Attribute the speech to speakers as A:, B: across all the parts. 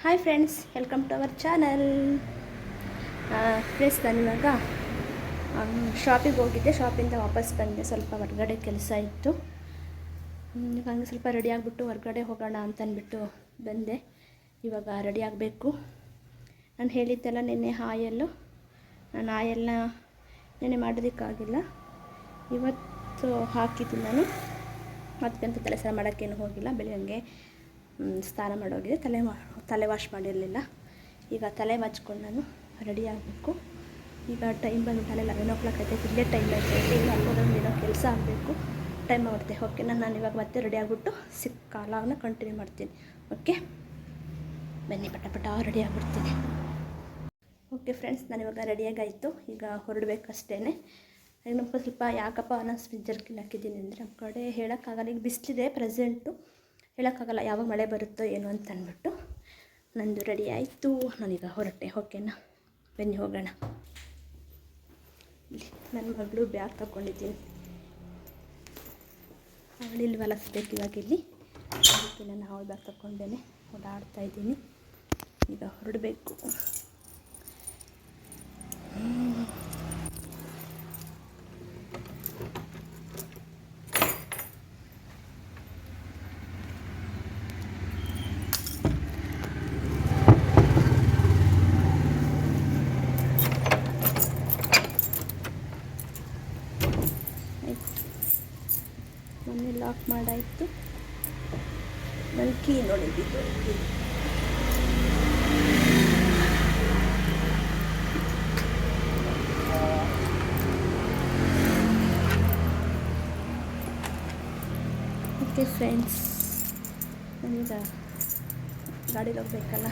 A: Hi friends, welcome to our channel. Friends, ನಾನಿವಾಗ ಶಾಪಿಗೆ ಹೋಗಿದ್ದೆ. ಶಾಪಿಂದ ವಾಪಸ್ ಬಂದೆ. ಸ್ವಲ್ಪ ಹೊರಗಡೆ ಕೆಲಸ ಇತ್ತು. ಹಂಗೆ ಸ್ವಲ್ಪ ರೆಡಿ ಆಗಿಬಿಟ್ಟು ಹೊರಗಡೆ ಹೋಗೋಣ ಅಂತಂದ್ಬಿಟ್ಟು ಬಂದೆ. ಇವಾಗ ರೆಡಿ ಆಗಬೇಕು. ನಾನು ಹೇಳಿದ್ದೆಲ್ಲ ನೆನ್ನೆ ಆಯಲ್ಲು, ನಾನು ಆಯಲ್ನ ನೆನ್ನೆ ಮಾಡೋದಕ್ಕಾಗಿಲ್ಲ. ಇವತ್ತು ಹಾಕಿದ್ದು ನಾನು. ಅದಕ್ಕಂತ ತಲೆ ಸ್ನಾನ ಮಾಡೋಕ್ಕೇನು ಹೋಗಿಲ್ಲ. ಬೆಳಗ್ಗೆ ಸ್ನಾನ ಮಾಡೋಗಿದೆ. ತಲೆ ವಾಶ್ ಮಾಡಿರಲಿಲ್ಲ. ಈಗ ತಲೆ ಬಾಚ್ಕೊಂಡು ನಾನು ರೆಡಿ ಆಗಬೇಕು. ಈಗ ಟೈಮ್ ಬಂದು 11 ಆಯ್ತು. ಇಲ್ಲೇ ಟೈಮ್ ಆಯ್ತು. ಈಗ ಅಲ್ಲೋದೊಂದು ಏನೋ ಕೆಲಸ ಆಗಬೇಕು. ಟೈಮ್ ಆಗುತ್ತೆ. ಓಕೆ, ನಾನು ಇವಾಗ ಮತ್ತೆ ರೆಡಿ ಆಗಿಬಿಟ್ಟು ಕಾಲಾಗನ್ನ ಕಂಟಿನ್ಯೂ ಮಾಡ್ತೀನಿ. ಓಕೆ, ಬನ್ನಿ ಪಟ ರೆಡಿ ಆಗಿಬಿಡ್ತೀನಿ. ಓಕೆ ಫ್ರೆಂಡ್ಸ್, ನಾನಿವಾಗ ರೆಡಿಯಾಗಾಯಿತು. ಈಗ ಹೊರಡಬೇಕಷ್ಟೇ. ನಮ್ಮ ಸ್ವಲ್ಪ ಯಾಕಪ್ಪ ನಾನು ಜರ್ಕಿನ್ ಹಾಕಿದ್ದೀನಿ ಅಂದರೆ ನಮ್ಮ ಕಡೆ ಹೇಳೋಕ್ಕಾಗಲ್ಲ. ಈಗ ಬಿಸಿಲಿದೆ ಪ್ರೆಸೆಂಟು, ಹೇಳೋಕ್ಕಾಗಲ್ಲ ಯಾವಾಗ ಮಳೆ ಬರುತ್ತೋ ಏನೋ ಅಂತ ಅಂದ್ಬಿಟ್ಟು ನಂದು ರೆಡಿ ಆಯಿತು. ನಾನೀಗ ಹೊರಟೆ. ಓಕೆನಾ, ಬನ್ನಿ ಹೋಗೋಣ. ನನ್ನ ಮಗಳು ಬ್ಯಾಗ್ ತಗೊಂಡಿದ್ದೀನಿ. ಅವಳಿಲ್ಲಿ ಹೊಲಿಸ್ಬೇಕು ಇವಾಗ ಇಲ್ಲಿ. ಅದಕ್ಕೆ ನಾನು ಅವಳ ಬ್ಯಾಗ್ ತಗೊಂಡೇನೆ ಓಡಾಡ್ತಾಯಿದ್ದೀನಿ. ಈಗ ಹೊರಡಬೇಕು. ಮನೆ ಲಾಕ್ ಮಾಡಾಯಿತು. ನನ್ನ ಕೀ ನೋಡಿದ್ದು ಓಕೆ ಫ್ರೆಂಡ್ಸ್, ನಾನೀಗ ಗಾಡಿಗೆ ಹೋಗ್ಬೇಕಲ್ಲ.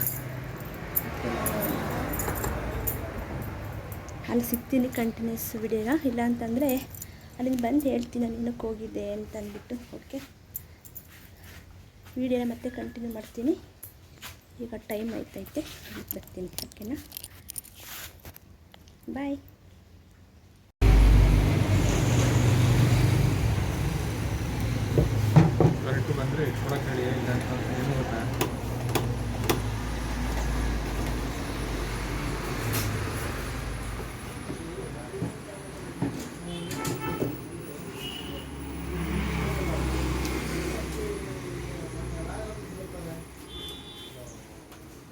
A: ಅಲ್ಲಿ ಸಿಗ್ತೀನಿ ಕಂಟಿನ್ಯೂಸ್ ವಿಡಿಯೋನ. ಇಲ್ಲ ಅಂತಂದರೆ ಅಲ್ಲಿಂದ ಬಂದು ಹೇಳ್ತೀನಿ ನಾನು ಏನಕ್ಕೆ ಹೋಗಿದ್ದೆ ಅಂತಂದ್ಬಿಟ್ಟು. ಓಕೆ, ವಿಡಿಯೋನ ಮತ್ತೆ ಕಂಟಿನ್ಯೂ ಮಾಡ್ತೀನಿ. ಈಗ ಟೈಮ್ ಆಯ್ತೈತೆ, ಬರ್ತೀನಿ. ಓಕೆನಾ, ಬಾಯ್.
B: ಬಂದರೆ ಕೊಡಕ್ಕೆ ಹೇಳಿ. ಇಲ್ಲ ಅಂತ ಏನು ಗೊತ್ತಾ,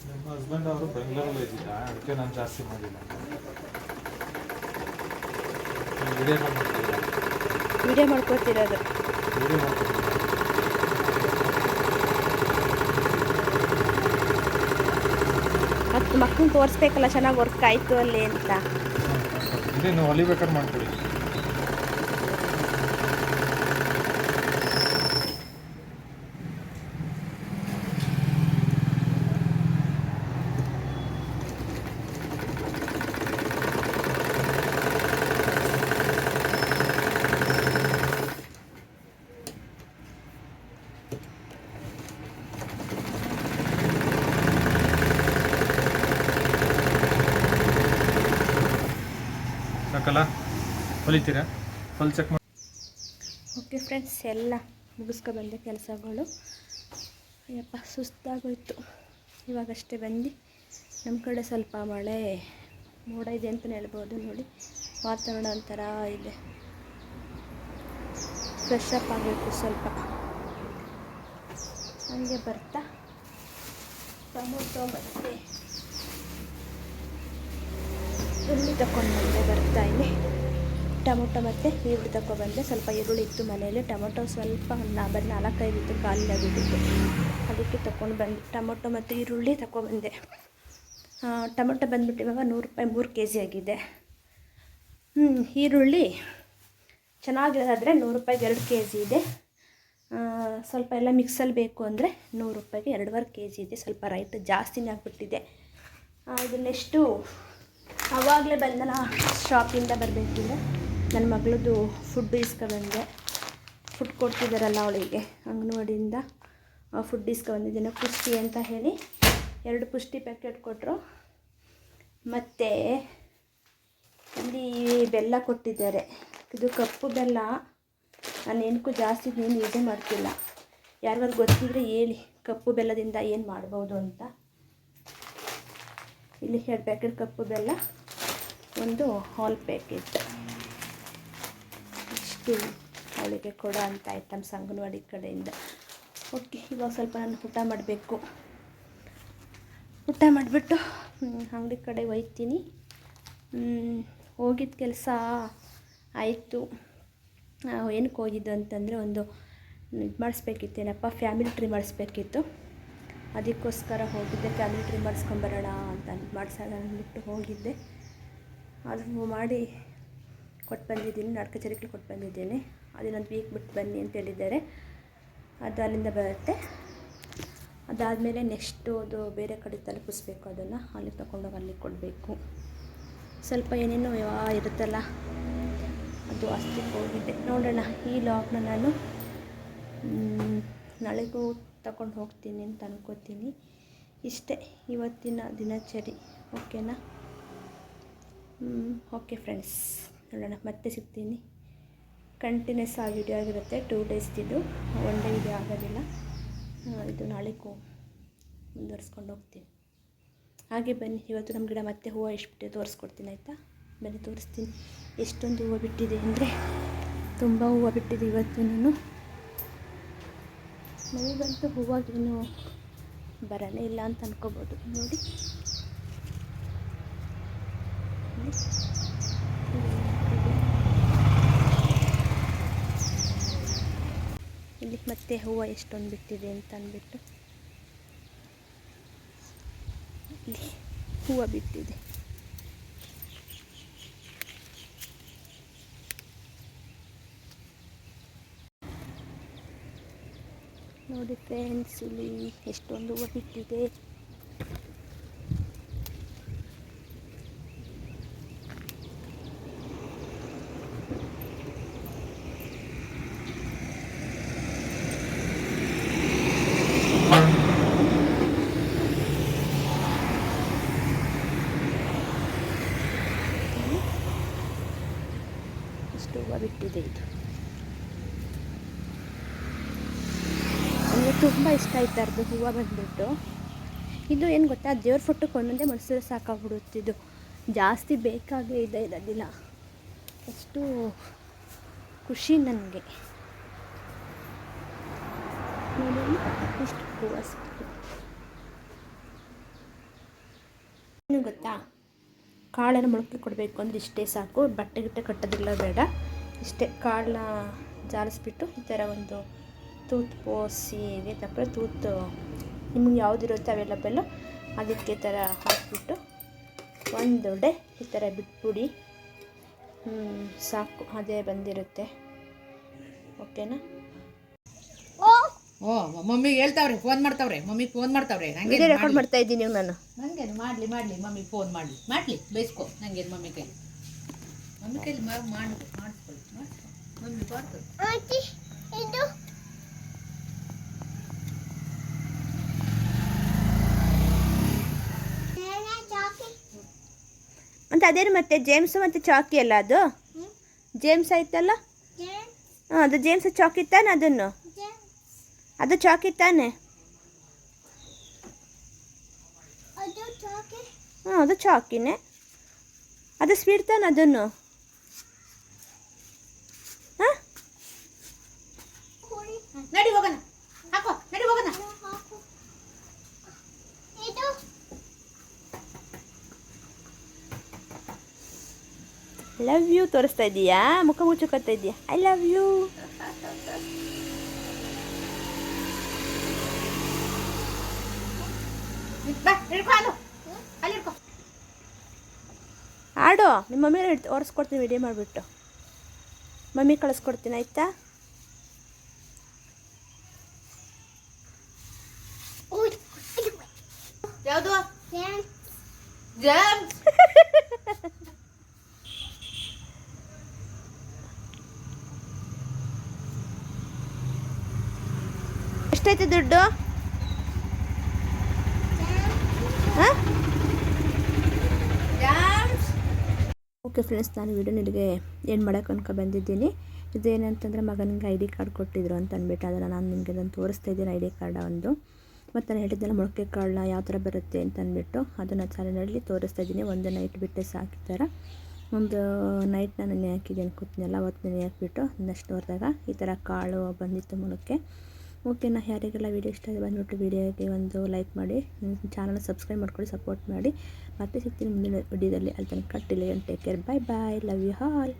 B: ನಮ್ಮ ಹಸ್ಬೆಂಡ್ ಅವರು ಬೆಂಗಳೂರಲ್ಲಿ ಇದ್ದಿದ್ದ, ಅದಕ್ಕೆ ನಾನು ಜಾಸ್ತಿ ಮಾಡಿಲ್ಲ.
A: ವಿಡಿಯೋ ಮಾಡ್ಕೊತಿರೋದು. ಮತ್ತು ಮಕ್ಕಳನ್ನ ತೋರಿಸ್ಬೇಕಲ್ಲ ಚೆನ್ನಾಗಿ ವರ್ಕ್ ಆಯಿತು ಅಲ್ಲಿ ಅಂತ.
B: ಇದೇನು ಹೊಲಿಬೇಕಾದ್ರೆ ಮಾಡ್ಕೊಳ್ಳಿ. ಸಾಕಲ್ಲ, ಹೊಲಿತೀರಾ? ಹೊಲಿ ಚೆಕ್ ಮಾಡಿ.
A: ಓಕೆ ಫ್ರೆಂಡ್ಸ್, ಎಲ್ಲ ಮುಗಿಸ್ಕೊಬಂದೆ ಕೆಲಸಗಳು. ಅಯ್ಯಪ್ಪ, ಸುಸ್ತಾಗೋಯ್ತು. ಇವಾಗಷ್ಟೇ ಬಂದು. ನಮ್ಮ ಕಡೆ ಸ್ವಲ್ಪ ಮಳೆ ಮೋಡ ಇದೆ ಅಂತಲೇ ಹೇಳ್ಬೋದು. ನೋಡಿ, ವಾತಾವರಣ ಒಂಥರ ಇದೆ. ಫ್ರೆಶ್ ಅಪ್ ಆಗಬೇಕು ಸ್ವಲ್ಪ. ಹಂಗೆ ಬರ್ತಾ ಟೊಮೊಟೊ ಮತ್ತು ಈರುಳ್ಳಿ ತಗೊಂಡು ಬಂದೆ. ಬರ್ತಾಯಿನಿ. ಟೊಮೊಟೊ ಮತ್ತು ಈರುಳ್ಳಿ ತಗೊಬಂದೆ. ಸ್ವಲ್ಪ ಈರುಳ್ಳಿ ಇತ್ತು ಮನೆಯಲ್ಲಿ. ಟೊಮೊಟೊ ಸ್ವಲ್ಪ ಬರೀ 4-5 ಇತ್ತು, ಖಾಲಿಯಾಗಿಬಿಟ್ಟಿತ್ತು. ಅದಕ್ಕೆ ತಗೊಂಡು ಬಂದು ಟೊಮೊಟೊ ಮತ್ತು ಈರುಳ್ಳಿ ತಗೊಬಂದೆ. ಟೊಮೊಟೊ ಬಂದುಬಿಟ್ಟು ಇವಾಗ 100 ರೂಪಾಯಿ 3 kg ಆಗಿದೆ. ಈರುಳ್ಳಿ ಚೆನ್ನಾಗಿರೋದಾದರೆ 100 ರೂಪಾಯಿಗೆ 2 kg ಇದೆ. ಸ್ವಲ್ಪ ಎಲ್ಲ ಮಿಕ್ಸಲ್ಲಿ ಬೇಕು ಅಂದರೆ 100 ರೂಪಾಯಿಗೆ 2.5 kg ಇದೆ. ಸ್ವಲ್ಪ ರೈಟ್ ಜಾಸ್ತಿನೇ ಆಗಿಬಿಟ್ಟಿದೆ. ಇದು ನೆಕ್ಸ್ಟು ಆವಾಗಲೇ ಬಂದಲ್ಲ, ಶಾಪಿಂದ ಬರಬೇಕಿದೆ. ನನ್ನ ಮಗಳದ್ದು ಫುಡ್ ಇಸ್ಕೊಬಂದೆ. ಫುಡ್ ಕೊಡ್ತಿದ್ದಾರಲ್ಲ ಅವಳಿಗೆ ಅಂಗನವಾಡಿಯಿಂದ, ಫುಡ್ ಇಸ್ಕೊಬಂದಿದ್ದೇನೆ. ಪುಷ್ಟಿ ಅಂತ ಹೇಳಿ 2 ಪುಷ್ಟಿ ಪ್ಯಾಕೆಟ್ ಕೊಟ್ಟರು. ಮತ್ತು ಇಲ್ಲಿ ಬೆಲ್ಲ ಕೊಟ್ಟಿದ್ದಾರೆ. ಇದು ಕಪ್ಪು ಬೆಲ್ಲ. ನಾನು ಏನಕ್ಕೂ ಜಾಸ್ತಿ ಏನು ಯೂಸೇ ಮಾಡ್ತಿಲ್ಲ. ಯಾರಿಗಾರು ಗೊತ್ತಿದ್ರೆ ಹೇಳಿ, ಕಪ್ಪು ಬೆಲ್ಲದಿಂದ ಏನು ಮಾಡ್ಬೋದು ಅಂತ. ಇಲ್ಲಿ 2 ಪ್ಯಾಕೆಟ್ ಕಪ್ಪು ಬೆಲ್ಲ, ಒಂದು ಹಾಲ್ ಪ್ಯಾಕೆಟ್. ಇಷ್ಟು ಅವಳಿಗೆ ಕೊಡೋ ಅಂಥ ಐಟಮ್ಸ್ ಅಂಗನವಾಡಿ ಕಡೆಯಿಂದ. ಓಕೆ, ಇವಾಗ ಸ್ವಲ್ಪ ನಾನು ಊಟ ಮಾಡಬೇಕು. ಊಟ ಮಾಡಿಬಿಟ್ಟು ಅಂಗಡಿ ಕಡೆ ಒಯ್ತೀನಿ. ಹೋಗಿದ್ದ ಕೆಲಸ ಆಯಿತು. ಏನಕ್ಕೆ ಹೋಗಿದ್ದು ಅಂತಂದರೆ ಒಂದು ಇದು ಮಾಡಿಸ್ಬೇಕಿತ್ತೇನಪ್ಪ, ಫ್ಯಾಮಿಲಿ ಟ್ರೀ ಮಾಡಿಸ್ಬೇಕಿತ್ತು. ಅದಕ್ಕೋಸ್ಕರ ಹೋಗಿದ್ದೆ. ಫ್ಯಾಮಿಲಿ ಟ್ರೀ ಮಾಡಿಸ್ಕೊಂಬರೋಣ ಅಂತ ಮಾಡ್ಸೋಣ ಅಂದ್ಬಿಟ್ಟು ಹೋಗಿದ್ದೆ. ಅದು ಮಾಡಿ ಕೊಟ್ಟು ಬಂದಿದ್ದೀನಿ, ನಾಟಕ ಚರಿಕ್ಲಿ ಕೊಟ್ಟು ಬಂದಿದ್ದೀನಿ. ಅದನ್ನೊಂದು ವೀಕ್ ಬಿಟ್ಟು ಬನ್ನಿ ಅಂತ ಹೇಳಿದ್ದಾರೆ. ಅದು ಅಲ್ಲಿಂದ ಬರುತ್ತೆ. ಅದಾದಮೇಲೆ ನೆಕ್ಸ್ಟು ಅದು ಬೇರೆ ಕಡೆ ತಲುಪಿಸ್ಬೇಕು. ಅದನ್ನು ಅಲ್ಲಿ ತಗೊಂಡೋಗಿ ಅಲ್ಲಿ ಕೊಡಬೇಕು. ಸ್ವಲ್ಪ ಏನೇನೋ ಇರುತ್ತಲ್ಲ, ಅದು ಅಷ್ಟಕ್ಕೆ ಹೋಗಿದ್ದೆ. ನೋಡೋಣ, ಈ ಲಾಗ್ನ ನಾನು ನಾಳೆಗೂ ತಗೊಂಡು ಹೋಗ್ತೀನಿ ಅಂತ ಅನ್ಕೋತೀನಿ. ಇಷ್ಟೇ ಇವತ್ತಿನ ದಿನಚರಿ. ಓಕೆನಾ? ಓಕೆ ಫ್ರೆಂಡ್ಸ್, ನೋಡೋಣ, ಮತ್ತೆ ಸಿಗ್ತೀನಿ. ಕಂಟಿನ್ಯೂಸ್ ಆ ವಿಡಿಯೋ ಆಗಿರುತ್ತೆ. 2 ಡೇಸ್ದಿದ್ದು, 1 ಡೇ ವಿಡಿಯೋ ಆಗೋದಿಲ್ಲ. ಇದು ನಾಳೆಗೂ ಮುಂದುವರ್ಸ್ಕೊಂಡು ಹೋಗ್ತೀನಿ. ಹಾಗೆ ಬನ್ನಿ, ಇವತ್ತು ನಮ್ಮ ಗಿಡ ಮತ್ತೆ ಹೂವು ಎಷ್ಟು ಬಿಟ್ಟಿದೆ ತೋರಿಸ್ಕೊಡ್ತೀನಿ, ಆಯಿತಾ? ಬನ್ನಿ ತೋರಿಸ್ತೀನಿ. ಎಷ್ಟೊಂದು ಹೂವು ಬಿಟ್ಟಿದೆ ಅಂದರೆ ತುಂಬ ಹೂವು ಬಿಟ್ಟಿದೆ ಇವತ್ತು. ನಾನು ನನಗಂತೂ ಹೂವಾಗೇನು ಬರನೇ ಇಲ್ಲ ಅಂತ ಅನ್ಕೋಬೋದು. ನೋಡಿ, ಇಲ್ಲಿ ಮತ್ತೆ ಹೂವು ಎಷ್ಟೊಂದು ಬಿಟ್ಟಿದೆ ಅಂತ ಅಂದ್ಬಿಟ್ಟು ಇಲ್ಲಿ ಹೂವು ಬಿಟ್ಟಿದೆ. ನೋಡಿ ಫ್ರೆಂಡ್ಸ್, ಇಲ್ಲಿ ಎಷ್ಟೊಂದು ಹೂವು ಬಿಟ್ಟಿದೆ. ಇಷ್ಟು ಹೂವು ಬಿಟ್ಟಿದೆ. ಇದು ನನಗೆ ತುಂಬ ಇಷ್ಟ ಆಯ್ತಾರ್ದು ಹೂವು ಬಂದುಬಿಟ್ಟು. ಇದು ಏನು ಗೊತ್ತಾ, ದೇವ್ರ ಫೋಟೋಕ್ಕೆ ಒಂದೊಂದೇ ಮನಸ್ಸು ಸಾಕಾಗ್ಬಿಡುತ್ತಿದ್ದು, ಜಾಸ್ತಿ ಬೇಕಾಗೇ ಇರೋದಿಲ್ಲ. ಅಷ್ಟು ಖುಷಿ ನನಗೆ. ನೋಡಿ, ಇಷ್ಟು ಹೂವು ಸಿಕ್ತು. ಏನು ಗೊತ್ತಾ, ಕಾಳನ್ನು ಮೊಳಕೆ ಕೊಡಬೇಕು ಅಂದರೆ ಇಷ್ಟೇ ಸಾಕು. ಬಟ್ಟೆ ಗಿಟ್ಟೆ ಕಟ್ಟೋದಿಲ್ಲ, ಬೇಡ. ಇಷ್ಟೇ ಕಾಳನ್ನ ಜಾಲಿಸ್ಬಿಟ್ಟು ಈ ಥರ ಒಂದು ತೂತು ಪೋಸಿಗೆ ತಕ್ಕ ತೂತು ನಿಮ್ಗೆ ಯಾವುದಿರುತ್ತೆ ಅವೈಲಬಲ್ಲು, ಅದಕ್ಕೆ ಥರ ಹಾಕಿಬಿಟ್ಟು ಒಂದೊಡೆ ಈ ಥರ ಬಿಟ್ಬಿಡಿ. ಸಾಕು, ಅದೇ ಬಂದಿರುತ್ತೆ. ಓಕೆನಾ?
C: ಓ, ಮಮ್ಮಿಗೆ ಹೇಳ್ತಾವ್ರೆ, ಫೋನ್ ಮಾಡ್ತಾವ್ರೆ, ಮಮ್ಮಿಗೆ ಫೋನ್ ಮಾಡ್ತಾವ್ರೆ.
A: ವಿಡಿಯೋ ರೆಕಾರ್ಡ್ ಮಾಡ್ತಾ ಇದ್ದೀನಿ ನಾನು.
C: ನನಗೇನು ಮಾಡಲಿ ಮಮ್ಮಿಗೆ ಫೋನ್ ಮಾಡಲಿ ಬೇಯಿಸ್ಕೊ. ನನಗೇನು ಮಮ್ಮಿ ಕೈಲಿ ಮಾಡಿಸ್ಕೊಳ್ಳಿ. ಮಮ್ಮಿ ಬರ್ತದೆ.
A: ಮತ್ತು ಅದೇನು ಮತ್ತೆ ಜೇಮ್ಸ್ ಮತ್ತು ಚಾಕಿ ಅಲ್ಲ ಅದು? ಜೇಮ್ಸ್ ಆಯ್ತಲ್ಲ? ಹಾಂ, ಅದು ಜೇಮ್ಸ್ ಚಾಕಿ ತಾನೆ? ಅದನ್ನು ಅದು ಚಾಕಿ ತಾನೆ? ಹಾಂ, ಅದು ಚಾಕಿನೇ. ಅದು ಸ್ವೀಟ್ ತಾನೆ ಅದನ್ನು? ಹಾಂ,
C: ನಡಿ ಹೋಗೋಣ, ಹಾಕೋ, ನಡಿ ಹೋಗೋಣ.
A: ಲವ್ ಯು ತೋರಿಸ್ತಾ ಇದೀಯಾ? ಮುಖ ಮುಚ್ಚುಕೊತಾ ಇದೀಯಾ? I love you. ಆಡು, ನಿಮ್ಮ ಮಮ್ಮಿ ಒರೆಸ್ಕೊಡ್ತೀನಿ ವಿಡಿಯೋ ಮಾಡಿಬಿಟ್ಟು. ಮಮ್ಮಿ ಕಳಿಸ್ಕೊಡ್ತೀನಿ, ಆಯಿತಾ?
C: ಯಾವುದು? ಜೇಮ್ಸ್.
A: ಎಷ್ಟೈತೆ ದುಡ್ಡು? ಹಾಂ, ಓಕೆ ಫ್ರೆಂಡ್ಸ್, ನಾನು ವಿಡಿಯೋ ನಿಮಗೆ ಏನು ಮಾಡೋಕೆ ಅನ್ಕೊ ಬಂದಿದ್ದೀನಿ. ಇದೇನಂತಂದರೆ ಮಗನಿಗೆ ID ಕಾರ್ಡ್ ಕೊಟ್ಟಿದ್ರು ಅಂತ ಅಂದ್ಬಿಟ್ಟು ಅದನ್ನು ನಾನು ನಿಮಗೆ ಅದನ್ನು ತೋರಿಸ್ತಾ ಇದ್ದೀನಿ. ID ಕಾರ್ಡ ಒಂದು ಮತ್ತು ನಾನು ಹೇಳಿದ್ದೆಲ್ಲ ಮೊಳಕೆ ಕಾಳನ್ನ ಯಾವ ಥರ ಬರುತ್ತೆ ಅಂತ ಅಂದ್ಬಿಟ್ಟು ಅದನ್ನು ಚಾನಲಲ್ಲಿ ತೋರಿಸ್ತಾ ಇದ್ದೀನಿ. ಒಂದು ನೈಟ್ ಬಿಟ್ಟು ಸಾಕಿದ್ದಾರೆ. ಒಂದು ನೈಟ್ ನಾನು ನೆನೆ ಹಾಕಿದ್ದೆ ಅನ್ಕೋತೀನಲ್ಲ, ಅವತ್ತು ನೆನೆ ಹಾಕಿಬಿಟ್ಟು ನೆಕ್ಸ್ಟ್ ಹೊರದಾಗ ಈ ಥರ ಕಾಳು ಬಂದಿತ್ತು ಮೊಳಕೆ. ಓಕೆನಾ, ಯಾರಿಗೆಲ್ಲ ವೀಡಿಯೋ ಇಷ್ಟ ಆಗಿ ಬಂದುಬಿಟ್ಟು ವೀಡಿಯೋಗೆ ಒಂದು ಲೈಕ್ ಮಾಡಿ, ಚಾನಲ್ ಸಬ್ಸ್ಕ್ರೈಬ್ ಮಾಡ್ಕೊಳ್ಳಿ, ಸಪೋರ್ಟ್ ಮಾಡಿ. ಮತ್ತೆ ಸಿಗ್ತೀನಿ ಮುಂದಿನ ವಿಡಿಯೋದಲ್ಲಿ. ಅಲ್ಲಿ ತನಕ till take care, bye bye, love you all.